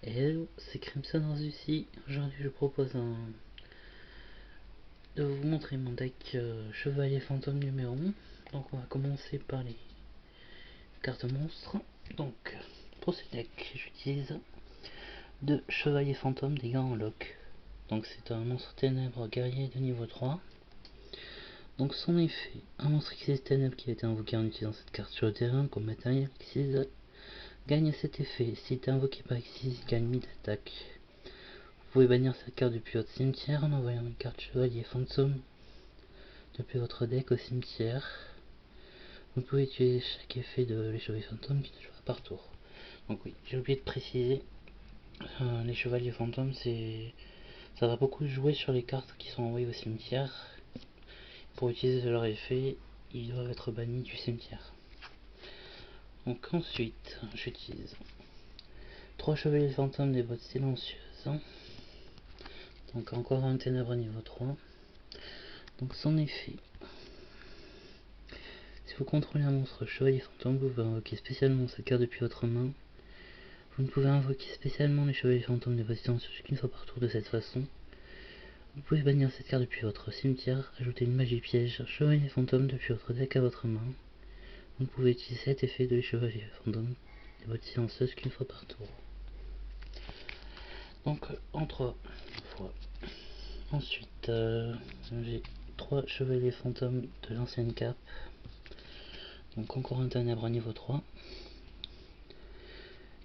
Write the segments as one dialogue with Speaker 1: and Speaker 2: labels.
Speaker 1: Hello, c'est Crimson Rose ici. Aujourd'hui je propose de vous montrer mon deck Chevalier Fantôme numéro 1. Donc on va commencer par les cartes monstres. Donc pour ce deck j'utilise 2 Chevaliers Fantômes dégâts en lock. Donc c'est un monstre ténèbres guerrier de niveau 3. Donc son effet, un monstre Xyz ténèbres qui a été invoqué en utilisant cette carte sur le terrain comme matériel Xyz gagne cet effet. S'il est invoqué par Xyz, il gagne 1000 d'attaque. Vous pouvez bannir cette carte depuis votre cimetière en envoyant une carte Chevalier Fantôme depuis votre deck au cimetière. Vous pouvez utiliser chaque effet de les Chevaliers Fantômes qui ne joue pas par tour. Donc oui, j'ai oublié de préciser, les Chevaliers Fantômes, ça va beaucoup jouer sur les cartes qui sont envoyées au cimetière. Pour utiliser leur effet, ils doivent être bannis du cimetière. Donc ensuite, j'utilise 3 Chevaliers Fantômes des bottes silencieuses. Donc encore un ténèbre niveau 3. Donc son effet. Si vous contrôlez un monstre Chevalier Fantôme, vous pouvez invoquer spécialement cette carte depuis votre main. Vous ne pouvez invoquer spécialement les Chevaliers Fantômes des bottes silencieuses qu'une fois par tour de cette façon. Vous pouvez bannir cette carte depuis votre cimetière, ajouter une magie piège Chevalier Fantôme depuis votre deck à votre main. Vous ne pouvez utiliser cet effet de les Chevaliers Fantômes des bottes silencieuses qu'une fois par tour. Donc en 3 fois. Ensuite, j'ai 3 Chevaliers Fantômes de l'ancienne cape. Donc encore un ténèbre à niveau 3.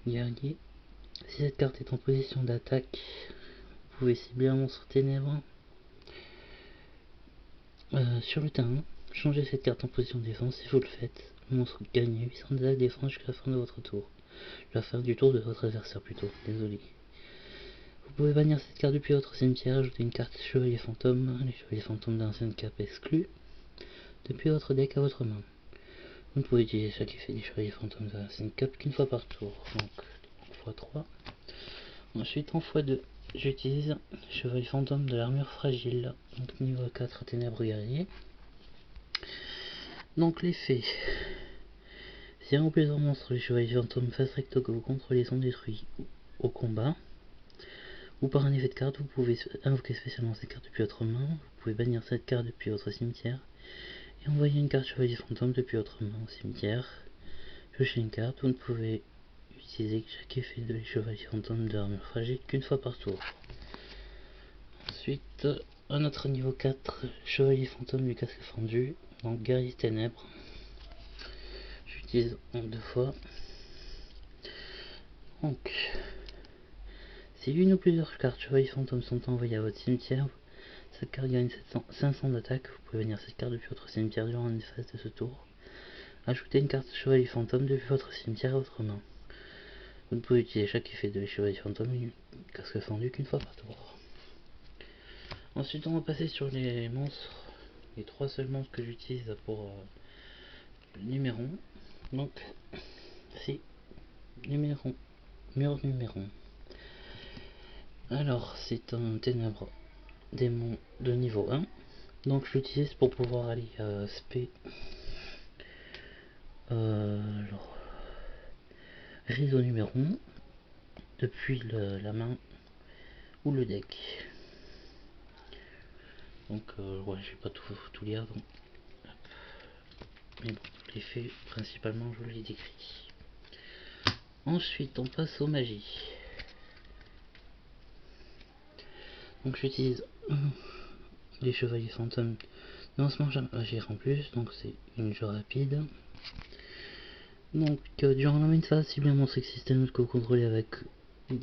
Speaker 1: Guerrier. Si cette carte est en position d'attaque, vous pouvez cibler un monstre ténèbre sur le terrain. Changez cette carte en position de défense. Si vous le faites, le monstre gagne 800 d'attaque défense jusqu'à la fin de votre tour. La fin du tour de votre adversaire plutôt, désolé. Vous pouvez bannir cette carte depuis votre cimetière, ajouter une carte Chevalier Fantôme, les Chevaliers Fantômes d'ancienne cape exclus, depuis votre deck à votre main. Vous ne pouvez utiliser chaque effet des Chevaliers Fantômes de l'ancienne cape qu'une fois par tour, donc x3. Ensuite en x2, j'utilise Chevalier Fantôme de l'armure fragile, donc niveau 4 ténèbres guerrier. Donc l'effet, si un ou plusieurs monstres les Chevaliers Fantômes face recto que vous contrôlez sont détruits au combat, ou par un effet de carte, vous pouvez invoquer spécialement cette carte depuis votre main, vous pouvez bannir cette carte depuis votre cimetière, et envoyer une carte Chevalier Fantôme depuis votre main au cimetière. Piocher une carte, vous ne pouvez utiliser chaque effet de les Chevaliers Fantômes de l'armure fragile qu'une fois par tour. Ensuite, un autre niveau 4, Chevalier Fantôme du casque fendu, donc guerrier ténèbres. J'utilise en 2 fois. Donc, si une ou plusieurs cartes Chevalier Fantôme sont envoyées à votre cimetière, cette carte gagne 500 d'attaque. Vous pouvez venir cette carte depuis votre cimetière durant une phase de ce tour. Ajoutez une carte Chevalier Fantôme depuis votre cimetière à votre main. Vous ne pouvez utiliser chaque effet de les Chevaliers Fantômes du casque fendu qu'une fois par tour. Ensuite, on va passer sur les monstres, les 3 seuls monstres que j'utilise pour le numéro 1. Donc, c'est numéro, mur numéro 1. Alors, c'est un ténèbre démon de niveau 1. Donc, je l'utilise pour pouvoir aller spé. Alors, réseau numéro 1 depuis la main ou le deck. Donc, ouais, je vais pas tout lire. Donc, mais bon, je l'ai fait principalement, je l'ai décrit. Ensuite, on passe aux magies. Donc, j'utilise les Chevaliers Fantômes de lancement agir en plus, donc c'est une jeu rapide. Donc, durant la main phase, ciblez un monstre système que vous contrôlez avec.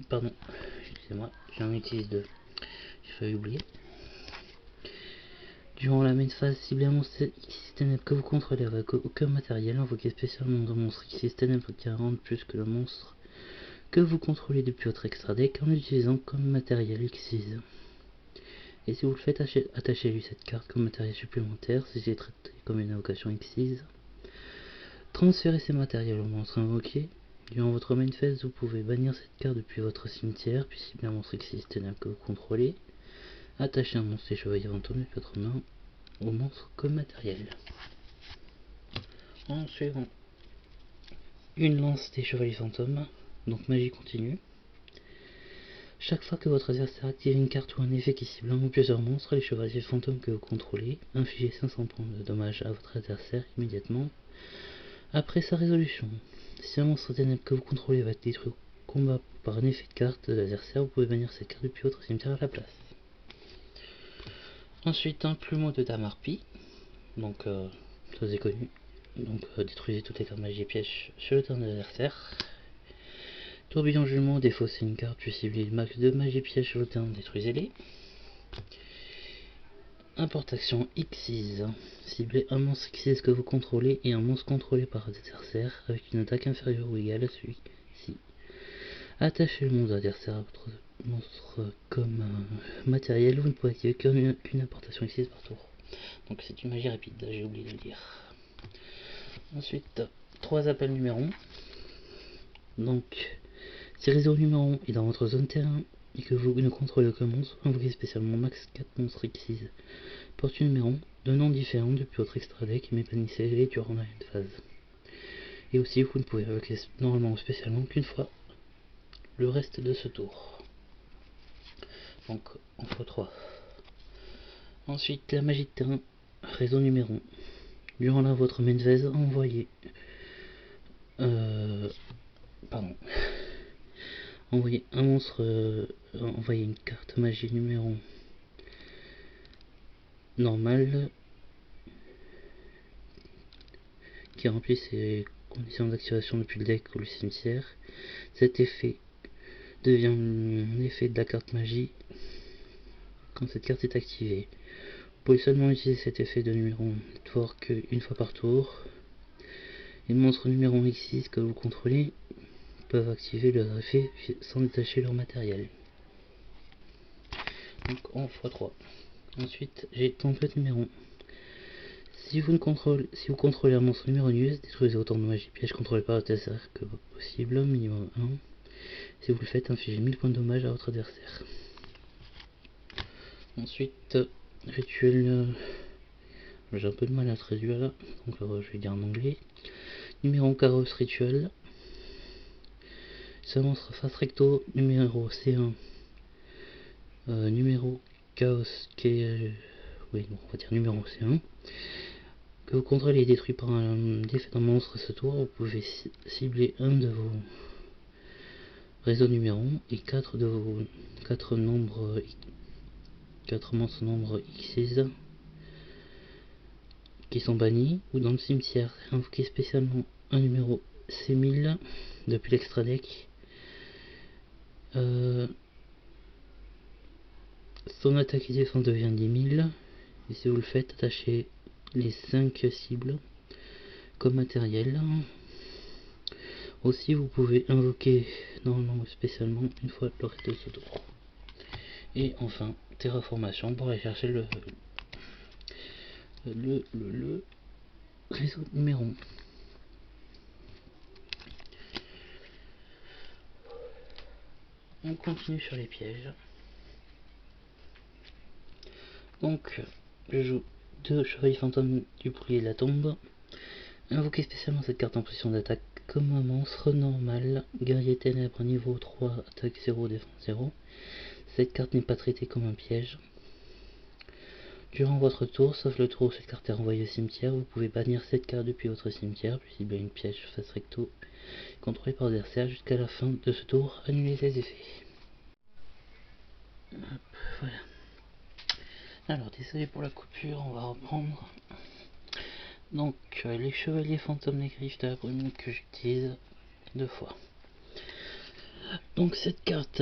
Speaker 1: Pardon, excusez-moi, j'en utilise 2. J'ai failli oublier. Durant la main phase, ciblez un monstre système que vous contrôlez avec aucun matériel. Invoquez spécialement un monstre système qui rend plus que le monstre que vous contrôlez depuis votre extra deck en l'utilisant comme matériel Xyz. Et si vous le faites, attachez-lui cette carte comme matériel supplémentaire si c'est traité comme une invocation Xyz. Transférez ces matériels au monstre invoqué. Durant votre main phase, vous pouvez bannir cette carte depuis votre cimetière, puis cibler un monstre Xyz que vous contrôlez. Attachez un monstre des Chevaliers Fantômes depuis votre main au monstre comme matériel. En suivant, une lance des Chevaliers Fantômes, donc magie continue. Chaque fois que votre adversaire active une carte ou un effet qui cible un ou plusieurs monstres, les chevaliers fantômes que vous contrôlez, infligez 500 points de dommages à votre adversaire immédiatement après sa résolution. Si un monstre ténèbres que vous contrôlez va être détruit au combat par un effet de carte de l'adversaire, vous pouvez bannir cette carte depuis votre cimetière à la place. Ensuite, un plumeau de Dame Harpie, donc très connu. Donc détruisez toutes les cartes magie et pièges sur le terrain de l'adversaire. Tourbillon jumeau, défaussez une carte, puis ciblez le max de magie et pièges sur le terrain, détruisez-les. Importation X6, ciblez un monstre X6 que vous contrôlez et un monstre contrôlé par l'adversaire avec une attaque inférieure ou égale à celui-ci. Attachez le monstre adversaire à votre monstre comme matériel, vous ne pouvez activer qu'une importation X6 par tour. Donc c'est une magie rapide, j'ai oublié de le dire. Ensuite, 3 appels numéro 1. Donc, si réseau numéro 1 est dans votre zone terrain et que vous ne contrôlez aucun monstre, invoquez spécialement max 4 monstres X6. Porte numéro 1, de noms différents depuis votre extra deck, mais bannissez-les durant la phase. Et aussi, vous ne pouvez invoquer normalement ou spécialement qu'une fois le reste de ce tour. Donc, en x3. Ensuite, la magie de terrain, réseau numéro 1. Durant votre main phase, envoyez un monstre, envoyez une carte magie numéro normale qui remplit ses conditions d'activation depuis le deck ou le cimetière. Cet effet devient un effet de la carte magie quand cette carte est activée. Vous pouvez seulement utiliser cet effet de numéro network une fois par tour. Les monstres numéro X6 que vous contrôlez peuvent activer leur effet sans détacher leur matériel. Donc en x3. Ensuite, j'ai template numéro 1. Si vous contrôlez un monstre numéro US, détruisez autant de magie piège contrôlé par l'adversaire que possible, minimum 1. Si vous le faites, infligez 1000 points de dommage à votre adversaire. Ensuite, rituel. J'ai un peu de mal à traduire là, donc je vais dire en anglais. Numéro carrosse rituel. Ce monstre face recto, numéro C1. Numéro chaos qui est. Oui, bon, on va dire numéro C1. Que vous contrôlez est détruit par un effet d'un monstre ce tour, vous pouvez cibler un de vos réseaux numéro 1 et 4 de vos 4 monstres nombres X6 qui sont bannis ou dans le cimetière. Invoquez spécialement un numéro C1000 depuis l'extra deck. Son attaque et défense devient 10 000 et si vous le faites, attachez les 5 cibles comme matériel. Aussi, vous pouvez invoquer normalement spécialement une fois le reste de ce tour. Et enfin, terraformation pour aller chercher le réseau numéro 1. On continue sur les pièges. Donc, je joue 2 chevaliers fantômes du bouclier de la tombe. Invoquez spécialement cette carte en position d'attaque comme un monstre normal. Guerrier ténèbres niveau 3, attaque 0, défense 0. Cette carte n'est pas traitée comme un piège. Durant votre tour, sauf le tour où cette carte est renvoyée au cimetière, vous pouvez bannir cette carte depuis votre cimetière, puis cibler une piège face recto contrôlée par l'adversaire jusqu'à la fin de ce tour, annuler ses effets. Hop, voilà. Alors, désolé pour la coupure, on va reprendre. Donc, les chevaliers fantômes des griffes de la brume que j'utilise 2 fois. Donc, cette carte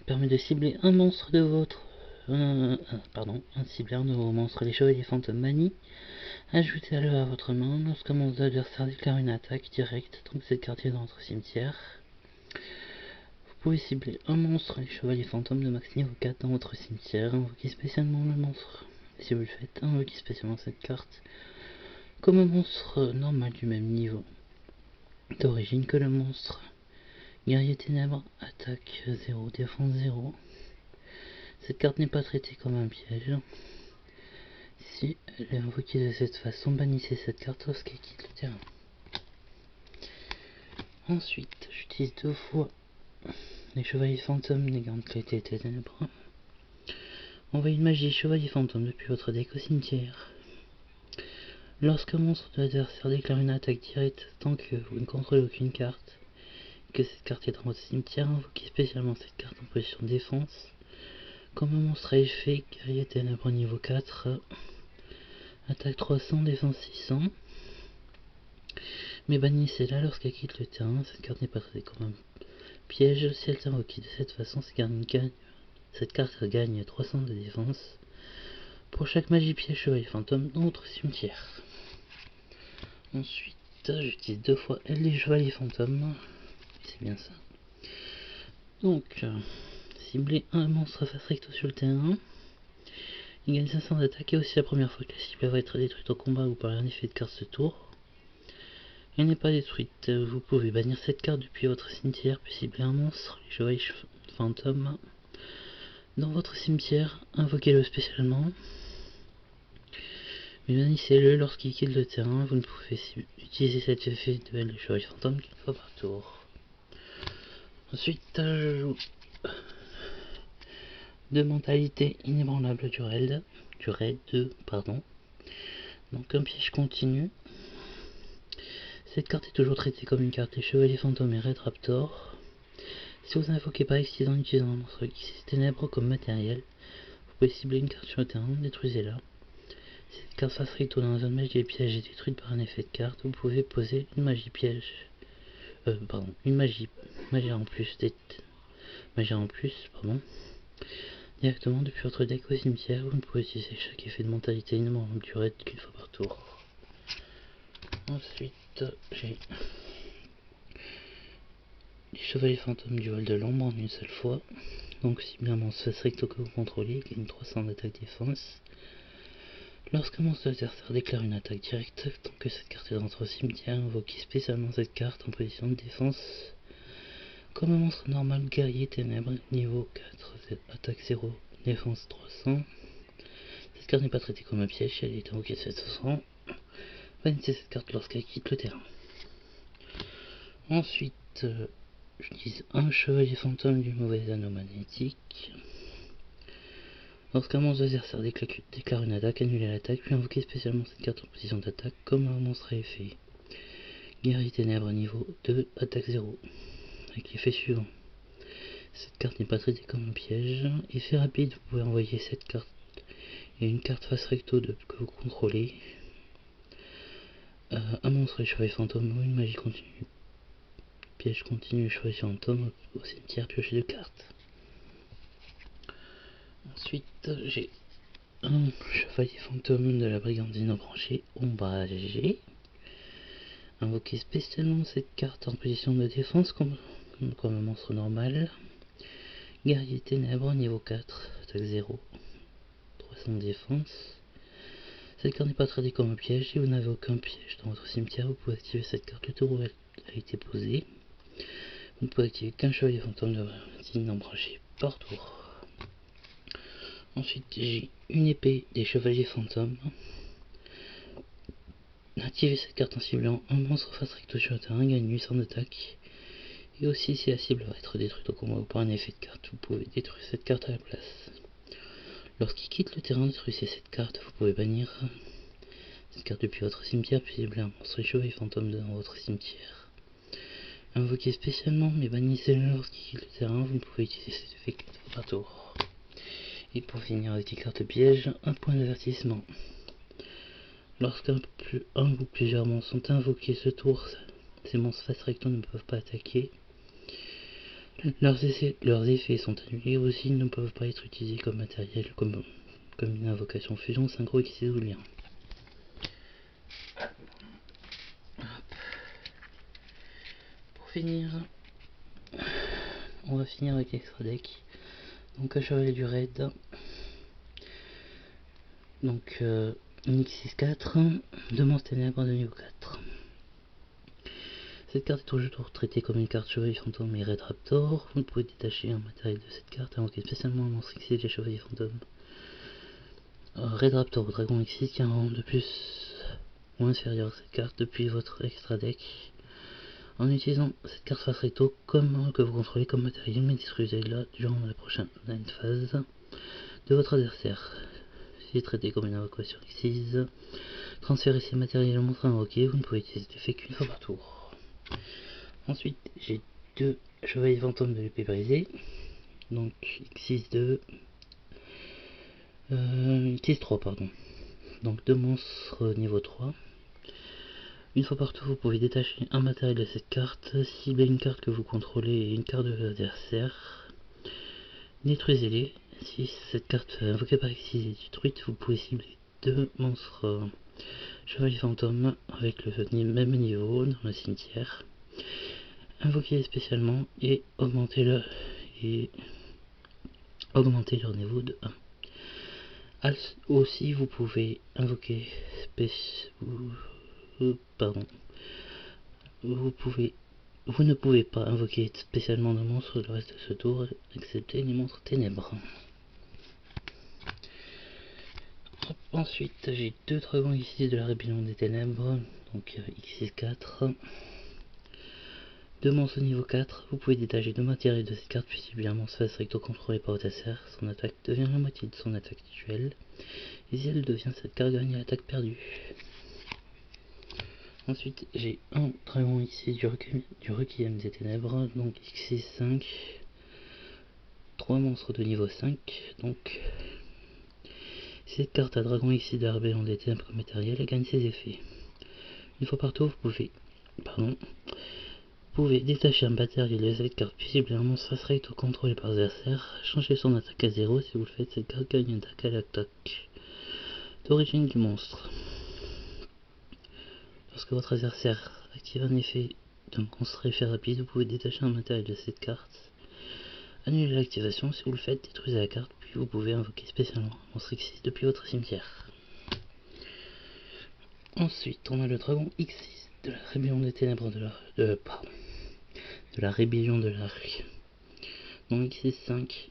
Speaker 1: permet de cibler un monstre de votre. Un cibleur de vos monstres, les chevaliers fantômes manie. Ajoutez-le à votre main lorsqu'un monstre adversaire déclare une attaque directe, donc cette carte est dans votre cimetière. Vous pouvez cibler un monstre, les chevaliers fantômes de max niveau 4 dans votre cimetière, invoquez spécialement le monstre. Si vous le faites, invoquez spécialement cette carte comme un monstre normal du même niveau d'origine que le monstre. Guerrier ténèbres, attaque 0, défense 0. Cette carte n'est pas traitée comme un piège. Si elle est invoquée de cette façon, bannissez cette carte lorsqu'elle quitte le terrain. Ensuite, j'utilise 2 fois les chevaliers fantômes des grandes qualités des ténèbres. Envoyez une magie chevalier fantôme depuis votre deck au cimetière. Lorsqu'un monstre de l'adversaire déclare une attaque directe tant que vous ne contrôlez aucune carte, et que cette carte est dans votre cimetière, invoquez spécialement cette carte en position de défense. Comme un monstre à effet, guerrier ténèbres niveau 4, attaque 300, défense 600. Mais bannissez-la lorsqu'elle quitte le terrain, cette carte n'est pas traitée comme un piège. Si elle est invoquée de cette façon, cette carte gagne 300 de défense pour chaque magie piège chevalier fantôme dans votre cimetière. Ensuite, j'utilise 2 fois elle des chevaliers fantômes, c'est bien ça. Donc, cibler un monstre à face recto sur le terrain. Il gagne 500 d'attaque et aussi la première fois que la cible va être détruite au combat ou par un effet de carte ce tour. Elle n'est pas détruite. Vous pouvez bannir cette carte depuis votre cimetière puis cibler un monstre, les chevaliers fantômes. Dans votre cimetière, invoquez-le spécialement. Mais bannissez-le lorsqu'il quitte le terrain. Vous ne pouvez utiliser cet effet de les chevaliers fantômes qu'une fois par tour. Ensuite, je joue 2 mentalités inébranlables du raid 2, pardon. Donc un piège continu. Cette carte est toujours traitée comme une carte des chevaliers fantômes et Red Raptor. Si vous invoquez par accident en utilisant un monstre Xyz ténèbres comme matériel, vous pouvez cibler une carte sur le terrain, détruisez-la. Si cette carte face recto dans la zone magie et piège est détruite par un effet de carte, vous pouvez poser une magie piège. Une magie en plus, directement depuis votre deck au cimetière. Vous ne pouvez utiliser chaque effet de mentalité inébranlable du raid qu'une fois par tour. Ensuite, j'ai les chevaliers fantômes du vol de l'ombre en une seule fois. Donc si bien un monstre face recto que vous contrôlez, gagne 300 d'attaque défense. Lorsqu'un monstre adversaire déclare une attaque directe, tant que cette carte est dans votre cimetière, invoquez spécialement cette carte en position de défense. Comme un monstre normal guerrier ténèbres, niveau 4, attaque 0, défense 300. Cette carte n'est pas traitée comme un piège, elle est invoquée de 700. Bannissez cette carte lorsqu'elle quitte le terrain. Ensuite, j'utilise un chevalier fantôme du mauvais anneau magnétique. Lorsqu'un monstre adversaire déclare une attaque, annulez l'attaque, puis invoquez spécialement cette carte en position d'attaque comme un monstre à effet. Guerrier ténèbres niveau 2, attaque 0. Avec l'effet suivant. Cette carte n'est pas traitée comme un piège. Effet rapide, vous pouvez envoyer cette carte et une carte face recto que vous contrôlez. Un monstre et chevalier fantôme ou une magie continue. Piège continu, chevalier fantôme au cimetière, piocher 2 cartes. Ensuite, j'ai un chevalier fantôme de la brigandine branchée ombragé. Invoquez spécialement cette carte en position de défense comme un monstre normal. Guerrier ténèbres niveau 4, attaque 0, 300 de défense. Cette carte n'est pas traitée comme un piège. Si vous n'avez aucun piège dans votre cimetière, vous pouvez activer cette carte le tour où elle a été posée. Vous ne pouvez activer qu'un chevalier fantôme de la brigandine embranché par tour. Ensuite, j'ai une épée des chevaliers fantômes. Activez cette carte en ciblant un monstre face recto sur le terrain, gagne 800 d'attaque. Et aussi, si la cible va être détruite au combat ou par un effet de carte, vous pouvez détruire cette carte à la place. Lorsqu'il quitte le terrain, détruisez cette carte. Vous pouvez bannir cette carte depuis votre cimetière, puis cibler un monstre chevalier fantôme dans votre cimetière. Invoquez spécialement, mais bannissez-le lorsqu'il quitte le terrain. Vous ne pouvez utiliser cet effet qu'une fois par tour. Et pour finir avec les cartes pièges, un point d'avertissement. Lorsqu'un ou plusieurs monstres sont invoqués ce tour, ces monstres face recto ne peuvent pas attaquer. Leurs effets sont annulés aussi, ils ne peuvent pas être utilisés comme matériel, comme une invocation fusion, synchro, Xyz ou lien. Pour finir, on va finir avec l'extra deck. Donc un chevalier du raid. Donc une X64, 2 monstres ténèbres de niveau 4. Cette carte est toujours traitée comme une carte chevalier fantôme et Red Raptor. Vous pouvez détacher un matériel de cette carte, invoquer spécialement un monstre Xyz des chevaliers fantômes. Red Raptor ou Dragon Xyz qui a un rang de plus ou inférieur à cette carte depuis votre extra deck. En utilisant cette carte face recto comme que vous contrôlez comme matériel, mais détruisez-la durant la prochaine phase de votre adversaire. Si traité comme une invocation exquise, transférez ces matériels au monstre invoqué, vous ne pouvez utiliser cet effet qu'une fois par tour. Ensuite, j'ai deux chevaliers fantômes de l'épée brisée, donc X6-2, X3 pardon, donc deux monstres niveau 3. Une fois par tour, vous pouvez détacher un matériel de cette carte, cibler une carte que vous contrôlez et une carte de l'adversaire. Détruisez-les. Si cette carte invoquée par X6 est détruite, vous pouvez cibler deux monstres chevaliers fantômes avec le même niveau dans le cimetière. Invoquez-les spécialement et augmentez leur niveau de 1. Aussi, vous pouvez invoquer vous ne pouvez pas invoquer spécialement de monstres le reste de ce tour, excepté les monstres ténèbres. Ensuite, j'ai deux dragons ici de la rébellion des ténèbres, donc X64. Deux monstres niveau 4, vous pouvez détacher deux matériels de cette carte, puis si un monstre face recto contrôlé par votre adversaire, son attaque devient la moitié de son attaque actuelle, et si elle devient, cette carte gagne l'attaque perdue. Ensuite, j'ai un dragon ici du Requiem des Ténèbres, donc X65, 3 monstres de niveau 5, donc si cette carte a dragon ici de la rébellion des Ténèbres comme matériel, elle gagne ses effets. Une fois par tour, vous pouvez détacher un matériel de cette carte, puis cibler un monstre face recto contrôlé par l'adversaire, changer son attaque à 0, si vous le faites, cette carte gagne une attaque à l'attaque d'origine du monstre. Lorsque votre adversaire active un effet d'un monstre effet rapide, vous pouvez détacher un matériel de cette carte, annuler l'activation. Si vous le faites, détruisez la carte, puis vous pouvez invoquer spécialement un monstre X6 depuis votre cimetière. Ensuite, on a le dragon X6 de la rébellion des ténèbres de la rébellion de l'arc. Donc X6-5,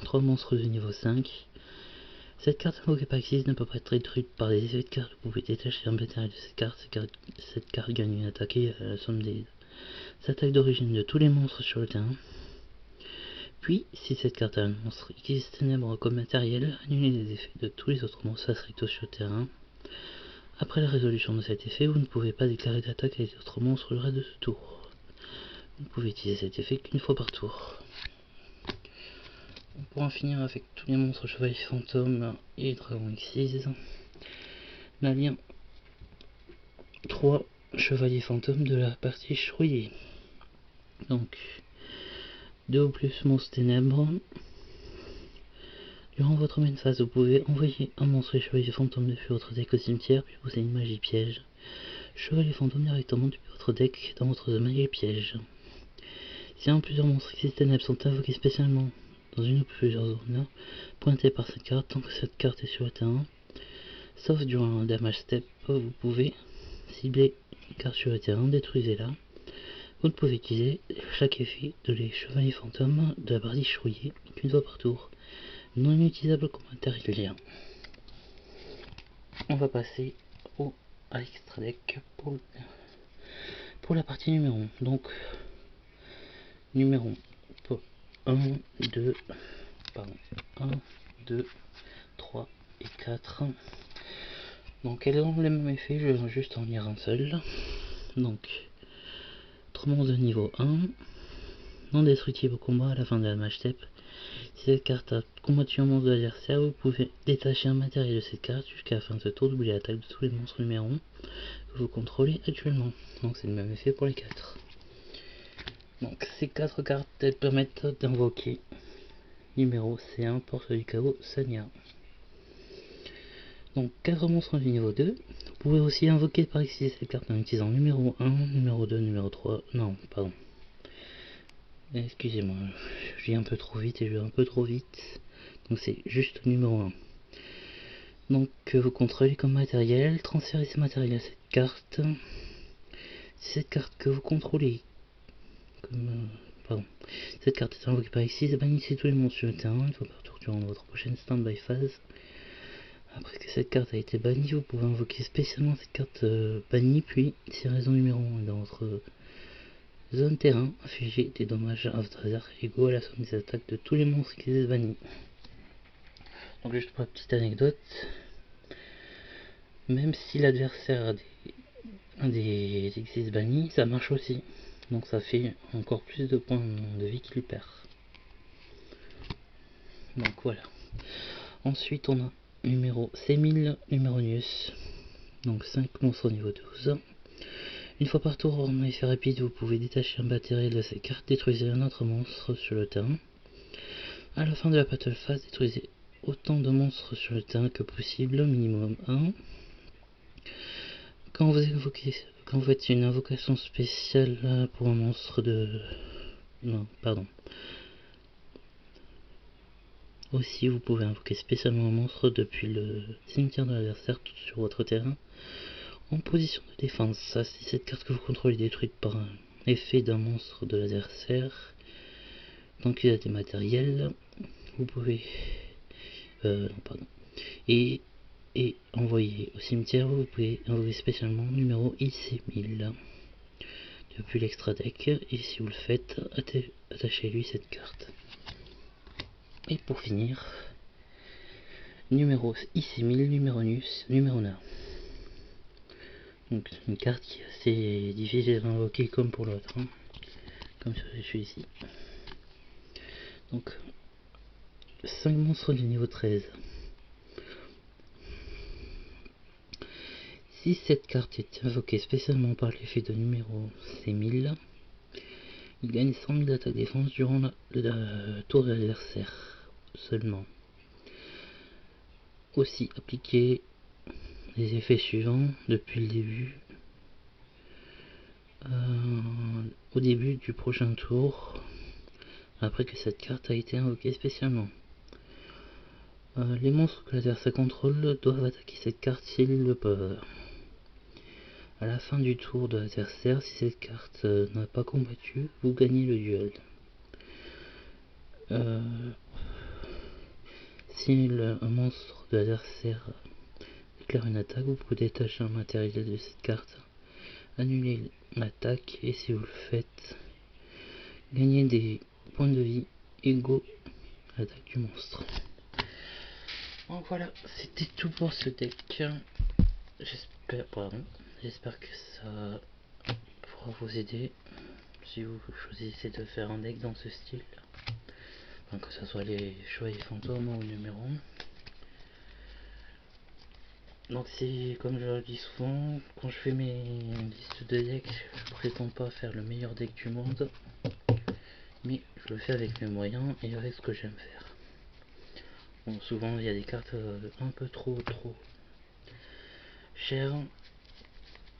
Speaker 1: 3 monstres de niveau 5. Cette carte invoquée par X6 ne peut pas être détruite par les effets de carte. Vous pouvez détacher un matériel de cette carte. Cette carte gagne une attaque à la somme des attaques d'origine de tous les monstres sur le terrain. Puis, si cette carte a un monstre X ténèbres comme matériel, annulez les effets de tous les autres monstres face recto sur le terrain. Après la résolution de cet effet, vous ne pouvez pas déclarer d'attaque avec d'autres monstres le reste de ce tour. Vous ne pouvez utiliser cet effet qu'une fois par tour. Pour en finir avec tous les monstres chevaliers fantômes et dragon X6, on a bien 3 chevaliers fantômes de la partie chouillée. Donc, 2 ou plus monstres ténèbres. Durant votre main phase, vous pouvez envoyer un monstre chevalier fantôme depuis votre deck au cimetière, puis poser une magie piège. Chevalier fantôme directement depuis votre deck dans votre magie piège. Si un ou plusieurs monstres X ténèbres sont invoqués spécialement dans une ou plusieurs zones pointées par cette carte, tant que cette carte est sur le terrain, sauf durant un damage step, vous pouvez cibler une carte sur le terrain, détruisez-la. Vous ne pouvez utiliser chaque effet de les chevaliers fantômes de la partie chouillée qu'une fois par tour, non utilisable comme matériel. On va passer à l'extra deck pour la partie numéro 1. Donc, numéro 1, 2, 3 et 4. Donc elles ont le même effet, je vais juste en lire un seul. Donc, 3 monstres de niveau 1, non destructible au combat à la fin de la match step. Si cette carte a combattu un monstre de l'adversaire, vous pouvez détacher un matériel de cette carte jusqu'à la fin de ce tour, doubler l'attaque de tous les monstres numéro 1 que vous contrôlez actuellement. Donc c'est le même effet pour les 4. Donc ces 4 cartes elles permettent d'invoquer numéro C1, porte du chaos, Sania. Donc 4 monstres du niveau 2. Vous pouvez aussi invoquer par ici cette carte en utilisant numéro 1, numéro 2, numéro 3. Non, pardon. Excusez-moi, je lis un peu trop vite et je vais un peu trop vite. Donc c'est juste numéro 1. Donc vous contrôlez comme matériel, transférez ce matériel à cette carte. Si cette carte que vous contrôlez cette carte est invoquée par ici, bannissez tous les monstres sur le terrain une fois par tour durant votre prochaine stand-by phase. Après que cette carte a été bannie, vous pouvez invoquer spécialement cette carte bannie, puis si raison numéro 1 est dans votre Zone terrain, infliger des dommages à votre adversaire égaux à la somme des attaques de tous les monstres qui les bannis. Donc juste pour la petite anecdote, même si l'adversaire a des exis bannis, ça marche aussi. Donc ça fait encore plus de points de vie qu'il perd. Donc voilà. Ensuite on a numéro C1000, numéro Nius. Donc 5 monstres au niveau 12. Une fois par tour, en effet rapide, vous pouvez détacher un matériel de ces cartes, détruisez un autre monstre sur le terrain. À la fin de la battle phase, détruisez autant de monstres sur le terrain que possible, minimum 1. Quand vous faites une invocation spéciale pour un monstre de... Non, pardon. Aussi, vous pouvez invoquer spécialement un monstre depuis le cimetière de l'adversaire tout sur votre terrain en position de défense. Si cette carte que vous contrôlez est détruite par un effet d'un monstre de l'adversaire, tant qu'il a des matériels, vous pouvez... non, pardon. Et envoyer au cimetière, vous pouvez envoyer spécialement numéro IC1000 depuis l'extra deck, et si vous le faites, attachez-lui cette carte. Et pour finir, numéro IC1000, numéro Nus, numéro Na. Donc une carte qui est assez difficile à invoquer comme pour l'autre, hein, comme je suis ici. Donc 5 monstres du niveau 13. Si cette carte est invoquée spécialement par l'effet de numéro C1000, il gagne 100 000 d'attaque défense durant la tour de l'adversaire seulement. Aussi appliquer les effets suivants depuis le début au début du prochain tour après que cette carte a été invoquée spécialement. Les monstres que l'adversaire contrôle doivent attaquer cette carte s'ils le peuvent. À la fin du tour de l'adversaire, si cette carte n'a pas combattu, vous gagnez le duel. Si un monstre de l'adversaire déclare une attaque, vous pouvez détacher un matériel de cette carte, annuler l'attaque, et si vous le faites, gagner des points de vie égaux à l'attaque du monstre. Donc voilà, c'était tout pour ce deck. J'espère que ça pourra vous aider si vous choisissez de faire un deck dans ce style. Enfin, que ce soit les chevaliers fantômes ou numéro 1. Donc c'est comme je le dis souvent, quand je fais mes listes de decks, je prétends pas faire le meilleur deck du monde, mais je le fais avec mes moyens et avec ce que j'aime faire. Bon, souvent il y a des cartes un peu trop chères,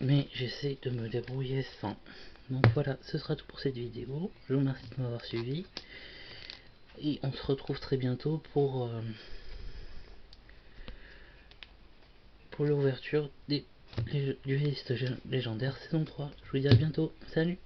Speaker 1: mais j'essaie de me débrouiller sans. Donc voilà, ce sera tout pour cette vidéo. Je vous remercie de m'avoir suivi et on se retrouve très bientôt pour l'ouverture du liste légendaire saison 3. Je vous dis à bientôt, salut.